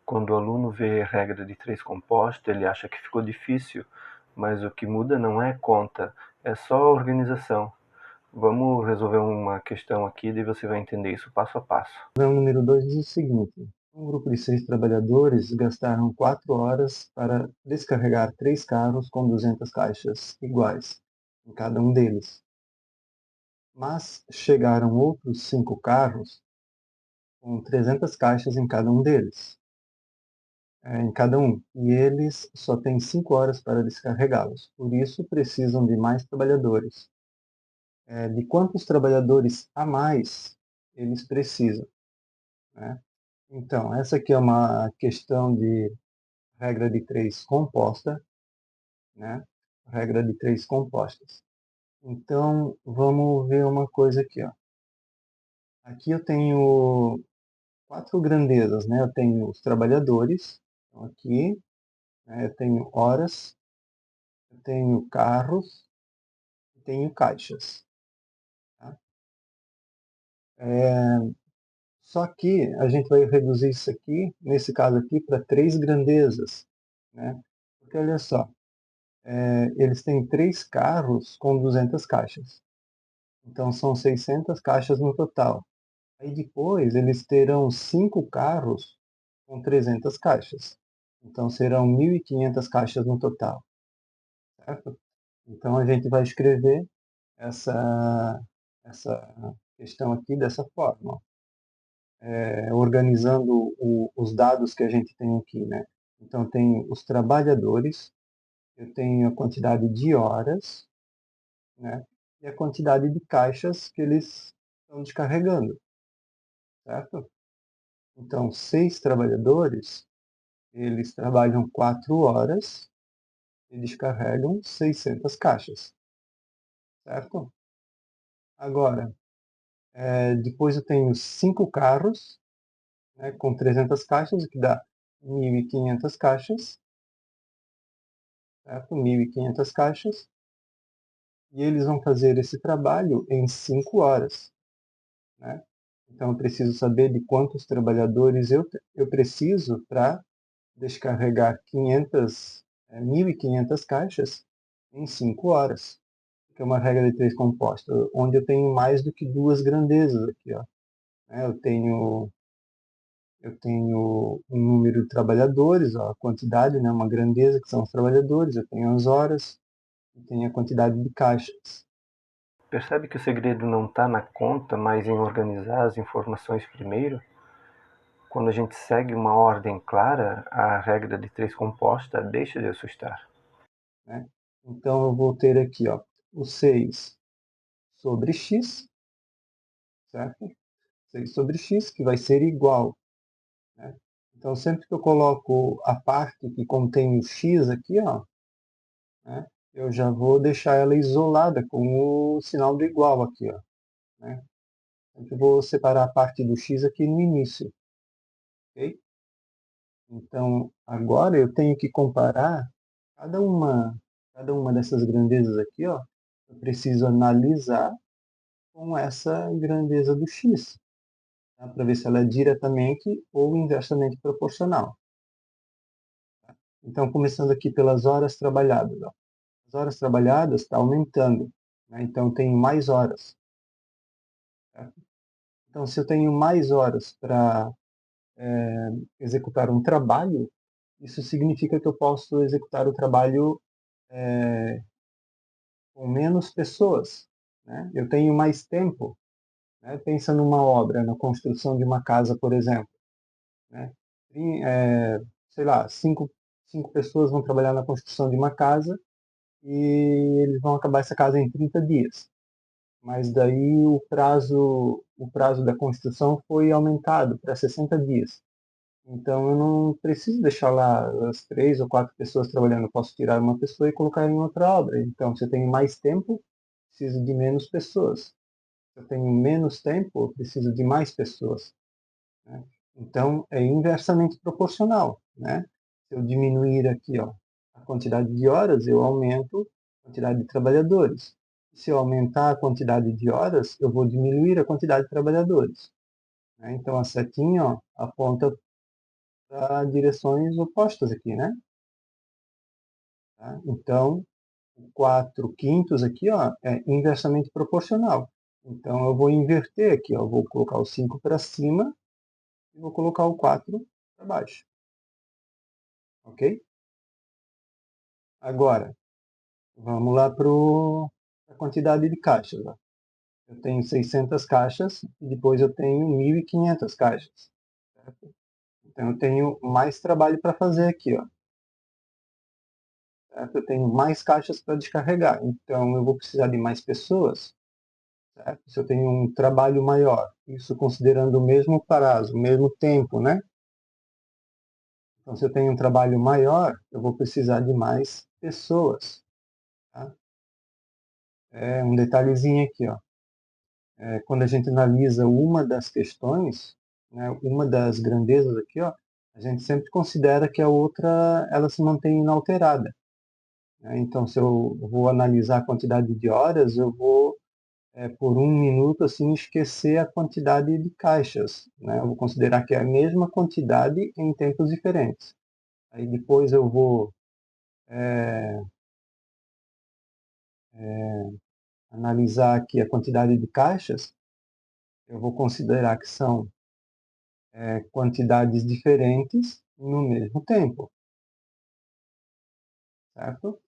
Quando o aluno vê a regra de 3 composta, ele acha que ficou difícil, mas o que muda não é conta, é só a organização. Vamos resolver uma questão aqui, daí você vai entender isso passo a passo. O número 2 diz o seguinte: um grupo de 6 trabalhadores gastaram 4 horas para descarregar 3 carros com 200 caixas iguais em cada um deles. Mas chegaram outros 5 carros com 300 caixas em cada um deles, em cada um, e eles só têm 5 horas para descarregá-los. Por isso, precisam de mais trabalhadores. De quantos trabalhadores a mais eles precisam, né? Então, essa aqui é uma questão de regra de 3 composta, né? Regra de 3 compostas. Então, vamos ver uma coisa aqui, ó. Aqui eu tenho 4 grandezas, né? Eu tenho os trabalhadores, então aqui, né? Eu tenho horas, eu tenho carros, e tenho caixas, tá? Só que a gente vai reduzir isso aqui, nesse caso aqui, para 3 grandezas, né? Porque olha só, eles têm 3 carros com 200 caixas. Então são 600 caixas no total. Aí depois eles terão 5 carros com 300 caixas. Então serão 1.500 caixas no total, certo? Então a gente vai escrever essa questão aqui dessa forma, organizando os dados que a gente tem aqui, né? Então eu tenho os trabalhadores, eu tenho a quantidade de horas, né? E a quantidade de caixas que eles estão descarregando, certo? Então, 6 trabalhadores, eles trabalham 4 horas e descarregam 600 caixas, certo? Agora, depois eu tenho 5 carros, né, com 300 caixas, o que dá 1.500 caixas, certo? 1.500 caixas, e eles vão fazer esse trabalho em 5 horas, né? Então, eu preciso saber de quantos trabalhadores eu preciso para descarregar 1.500 caixas em 5 horas, que é uma regra de 3 composta, onde eu tenho mais do que 2 grandezas aqui, ó. Eu tenho um número de trabalhadores, ó, a quantidade, né, uma grandeza, que são os trabalhadores, eu tenho as horas, e tenho a quantidade de caixas. Percebe que o segredo não está na conta, mas em organizar as informações primeiro? Quando a gente segue uma ordem clara, a regra de 3 composta deixa de assustar. Né? Então, eu vou ter aqui, ó, o 6 sobre x, certo? 6 sobre x, que vai ser igual, né? Então, sempre que eu coloco a parte que contém o x aqui, ó, né, eu já vou deixar ela isolada com o sinal do igual aqui, ó, né? Eu vou separar a parte do x aqui no início, ok? Então, agora eu tenho que comparar cada uma, cada uma dessas grandezas aqui, ó. Eu preciso analisar com essa grandeza do x, tá? Para ver se ela é diretamente ou inversamente proporcional. Então, começando aqui pelas horas trabalhadas, ó. As horas trabalhadas está aumentando, né? Então, eu tenho mais horas, certo? Então, se eu tenho mais horas para executar um trabalho, isso significa que eu posso executar o trabalho com menos pessoas, né? Eu tenho mais tempo, né? Pensa numa obra, na construção de uma casa, por exemplo, né? Sei lá, cinco pessoas vão trabalhar na construção de uma casa e eles vão acabar essa casa em 30 dias. Mas daí o prazo da construção foi aumentado para 60 dias. Então eu não preciso deixar lá as 3 ou 4 pessoas trabalhando. Eu posso tirar uma pessoa e colocar em outra obra. Então, se eu tenho mais tempo, preciso de menos pessoas. Se eu tenho menos tempo, eu preciso de mais pessoas, né? Então, é inversamente proporcional, né? Se eu diminuir aqui, ó, a quantidade de horas, eu aumento a quantidade de trabalhadores. Se eu aumentar a quantidade de horas, eu vou diminuir a quantidade de trabalhadores, né? Então, a setinha, ó, aponta para direções opostas aqui, né? Tá? Então, o 4 quintos aqui, ó, é inversamente proporcional. Então, eu vou inverter aqui, ó, eu vou colocar o 5 para cima e vou colocar o 4 para baixo. Ok? Agora, vamos lá para a quantidade de caixas. Ó. Eu tenho 600 caixas e depois eu tenho 1.500 caixas. Certo? Então, eu tenho mais trabalho para fazer aqui. Ó, certo? Eu tenho mais caixas para descarregar. Então, eu vou precisar de mais pessoas. Certo? Se eu tenho um trabalho maior, isso considerando o mesmo prazo, o mesmo tempo, né? Então, se eu tenho um trabalho maior, eu vou precisar de mais pessoas. Tá? É um detalhezinho aqui, ó. Quando a gente analisa uma das questões, né, uma das grandezas aqui, ó, a gente sempre considera que a outra ela se mantém inalterada. Né? Então, se eu vou analisar a quantidade de horas, eu vou por um minuto assim esquecer a quantidade de caixas, né? Eu vou considerar que é a mesma quantidade em tempos diferentes. Aí depois eu vou analisar aqui a quantidade de caixas, eu vou considerar que são quantidades diferentes no mesmo tempo, certo?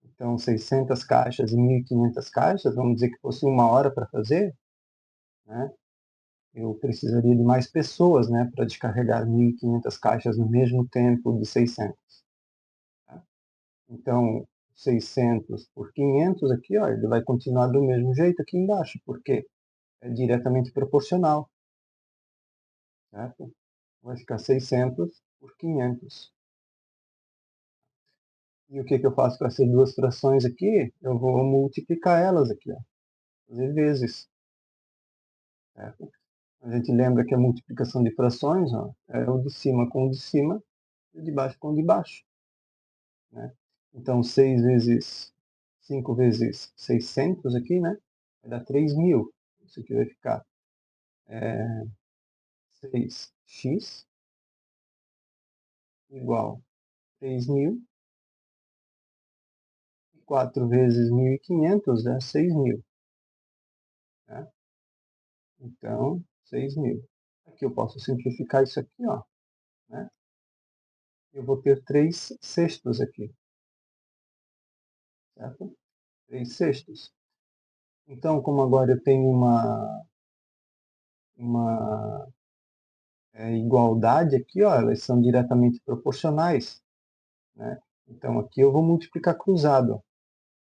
Então, 600 caixas e 1.500 caixas, vamos dizer que fosse uma hora para fazer, né? Eu precisaria de mais pessoas, né, para descarregar 1.500 caixas no mesmo tempo de 600. Tá? Então, 600 por 500 aqui, ó, ele vai continuar do mesmo jeito aqui embaixo, porque é diretamente proporcional, certo? Vai ficar 600 por 500. E o que eu faço com essas duas frações aqui? Eu vou multiplicar elas aqui, ó, fazer vezes, certo? A gente lembra que a multiplicação de frações, ó, é o de cima com o de cima e o de baixo com o de baixo, né? Então, 6 vezes 5 vezes 600 aqui, né? Vai dar 3.000. Isso aqui vai ficar 6x igual a 3.000. E 4 vezes 1.500 dá 6.000. Né? Então, 6.000. Aqui eu posso simplificar isso aqui, ó. Né? Eu vou ter 3 sextos aqui. Certo? 3 sextos. Então, como agora eu tenho uma igualdade aqui, ó, elas são diretamente proporcionais. Né? Então, aqui eu vou multiplicar cruzado.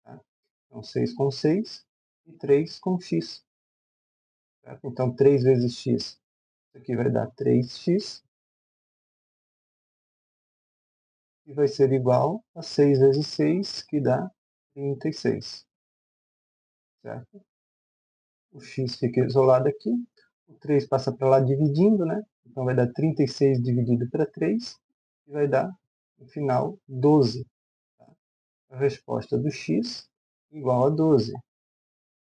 Tá? Então, 6 com 6 e 3 com x. Certo? Então, 3 vezes x, isso aqui vai dar 3x, e vai ser igual a 6 vezes 6, que dá 36. Certo? O x fica isolado aqui, o 3 passa para lá dividindo, né? Então vai dar 36 dividido para 3, e vai dar, no final, 12. Tá? A resposta do x igual a 12.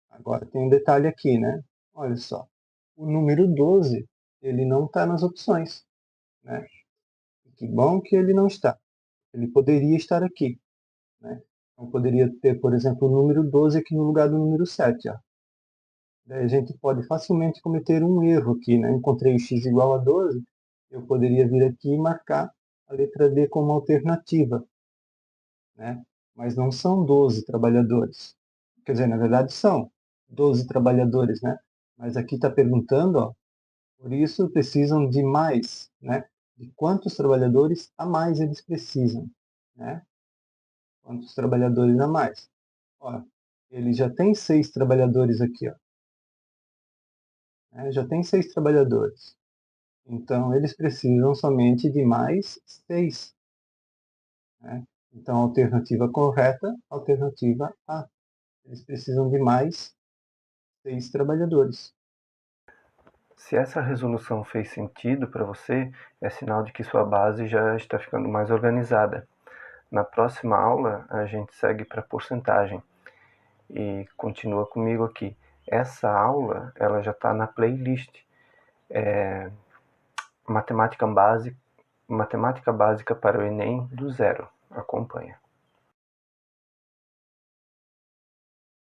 Agora tem um detalhe aqui, né? Olha só, o número 12, ele não está nas opções, né? Que bom que ele não está. Ele poderia estar aqui, né? Então poderia ter, por exemplo, o número 12 aqui no lugar do número 7, ó. Daí a gente pode facilmente cometer um erro aqui, né? Encontrei o x igual a 12, eu poderia vir aqui e marcar a letra D como alternativa, né? Mas não são 12 trabalhadores. Quer dizer, na verdade são 12 trabalhadores, né? Mas aqui está perguntando, ó, por isso precisam de mais, né? De quantos trabalhadores a mais eles precisam, né? Quantos trabalhadores a mais? Ó, ele já tem 6 trabalhadores aqui, ó. Né? Já tem 6 trabalhadores. Então, eles precisam somente de mais 6. Né? Então, a alternativa correta, alternativa A. Eles precisam de mais 6 trabalhadores. Se essa resolução fez sentido para você, é sinal de que sua base já está ficando mais organizada. Na próxima aula, a gente segue para porcentagem e continua comigo aqui. Essa aula ela já está na playlist Matemática Básica Matemática básica para o Enem do zero. Acompanha.